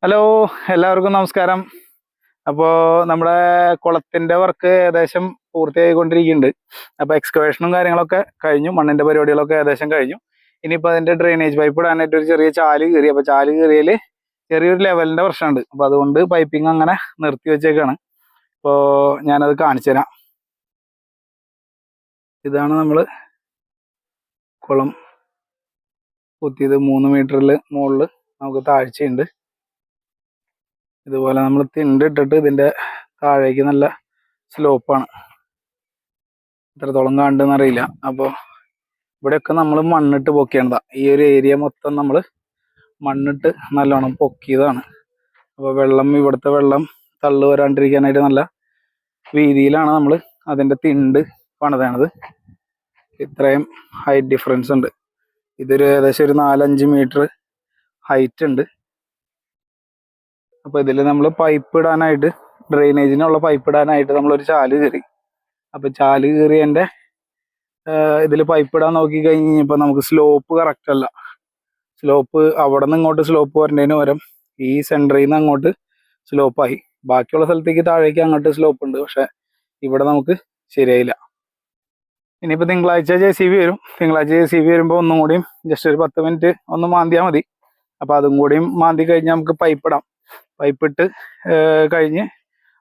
Hello, എല്ലാവർക്കും നമസ്കാരം. അപ്പോൾ നമ്മുടെ കുളത്തിൻ്റെ വർക്ക് ഏകദേശം പൂർത്തിയായിക്കൊണ്ടിരിക്കുന്നുണ്ട്. അപ്പോൾ എക്സ്കവേഷനും കാര്യങ്ങളൊക്കെ കഴിഞ്ഞു, മണ്ണിൻ്റെ പരിപാടികളൊക്കെ ഏകദേശം കഴിഞ്ഞു. ഇനിയിപ്പോൾ അതിൻ്റെ ഡ്രെയിനേജ് പൈപ്പ് ഇടാനായിട്ട് ഒരു ചെറിയ ചാല് കീറി. അപ്പോൾ ചാല് കീറിയതിൽ ചെറിയൊരു ലെവലിൻ്റെ പ്രശ്നമുണ്ട്. അപ്പോൾ അതുകൊണ്ട് പൈപ്പിംഗ് അങ്ങനെ നിർത്തി വെച്ചേക്കാണ്. അപ്പോൾ ഞാനത് കാണിച്ചു തരാം. ഇതാണ് നമ്മൾ കുളം കുത്തിയത്. 3 മീറ്ററിൽ മുകളിൽ നമുക്ക് താഴ്ചയുണ്ട്. ഇതുപോലെ നമ്മൾ തിണ്ട് ഇട്ടിട്ട് ഇതിൻ്റെ താഴേക്ക് നല്ല സ്ലോപ്പാണ്. എത്രത്തോളം കാണുന്നുണ്ടെന്ന് അറിയില്ല. അപ്പോൾ ഇവിടെയൊക്കെ നമ്മൾ മണ്ണിട്ട് പൊക്കിയതാണ്. ഈ ഒരു ഏരിയ മൊത്തം നമ്മൾ മണ്ണിട്ട് നല്ലോണം പൊക്കിയതാണ്. അപ്പോൾ ഇവിടുത്തെ വെള്ളം തള്ളു വരാണ്ടിരിക്കാനായിട്ട് നല്ല വീതിയിലാണ് നമ്മൾ അതിൻ്റെ തിണ്ട് പണിതണത്. ഇത്രയും ഹൈറ്റ് ഡിഫറൻസ് ഉണ്ട്. ഇതൊരു ഏകദേശം ഒരു 4-5 മീറ്റർ ഹൈറ്റ് ഉണ്ട്. അപ്പോൾ ഇതിൽ നമ്മൾ പൈപ്പ് ഇടാനായിട്ട്, ഡ്രെയിനേജിനുള്ള പൈപ്പ് ഇടാനായിട്ട് നമ്മളൊരു ചാല് കയറി. അപ്പോൾ ചാല് കയറിയതിൻ്റെ ഇതിൽ പൈപ്പ് ഇടാൻ നോക്കി കഴിഞ്ഞപ്പോൾ നമുക്ക് സ്ലോപ്പ് കറക്റ്റ് അല്ല. സ്ലോപ്പ് അവിടെ നിന്ന് ഇങ്ങോട്ട് സ്ലോപ്പ് വരേണ്ടതിന് പകരം ഈ സെൻറ്ററിൽ നിന്ന് അങ്ങോട്ട് സ്ലോപ്പായി. ബാക്കിയുള്ള സ്ഥലത്തേക്ക് താഴേക്ക് അങ്ങോട്ട് സ്ലോപ്പ് ഉണ്ട്, പക്ഷെ ഇവിടെ നമുക്ക് ശരിയായില്ല. ഇനിയിപ്പോൾ തിങ്കളാഴ്ച JCB വരും. തിങ്കളാഴ്ച JCB വരുമ്പോൾ ഒന്നും കൂടിയും ജസ്റ്റ് ഒരു 10 മിനിറ്റ് ഒന്ന് മാന്തിയാൽ മതി. അപ്പോൾ അതും കൂടിയും മാന്തി കഴിഞ്ഞാൽ നമുക്ക് പൈപ്പ് ഇടാം. പൈപ്പിട്ട് കഴിഞ്ഞ്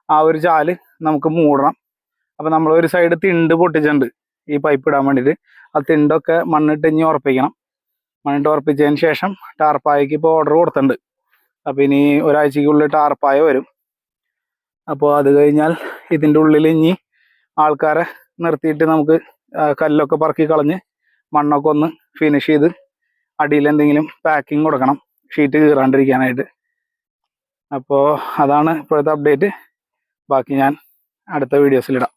ആ ഒരു ചാല് നമുക്ക് മൂടണം. അപ്പോൾ നമ്മളൊരു സൈഡ് തിണ്ട് പൊട്ടിച്ചിട്ടുണ്ട് ഈ പൈപ്പ് ഇടാൻ വേണ്ടിയിട്ട്. ആ തിണ്ടൊക്കെ മണ്ണിട്ട് ഇനി ഉറപ്പിക്കണം. മണ്ണിട്ട് ഉറപ്പിച്ചതിന് ശേഷം ടാർപ്പായക്ക് ഇപ്പോൾ ഓർഡർ കൊടുത്തിട്ടുണ്ട്. അപ്പോൾ ഇനി ഒരാഴ്ചക്കുള്ളിൽ ടാർപ്പായ വരും. അപ്പോൾ അത് കഴിഞ്ഞാൽ ഇതിൻ്റെ ഉള്ളിൽ ഇനി ആൾക്കാരെ നിർത്തിയിട്ട് നമുക്ക് കല്ലൊക്കെ പറക്കി കളഞ്ഞ് മണ്ണൊക്കെ ഒന്ന് ഫിനിഷ് ചെയ്ത് അടിയിൽ എന്തെങ്കിലും പാക്കിങ് കൊടുക്കണം, ഷീറ്റ് കീറാണ്ടിരിക്കാനായിട്ട്. അപ്പോൾ അതാണ് ഇപ്പോഴത്തെ അപ്ഡേറ്റ്. ബാക്കി ഞാൻ അടുത്ത വീഡിയോസിലിടാം.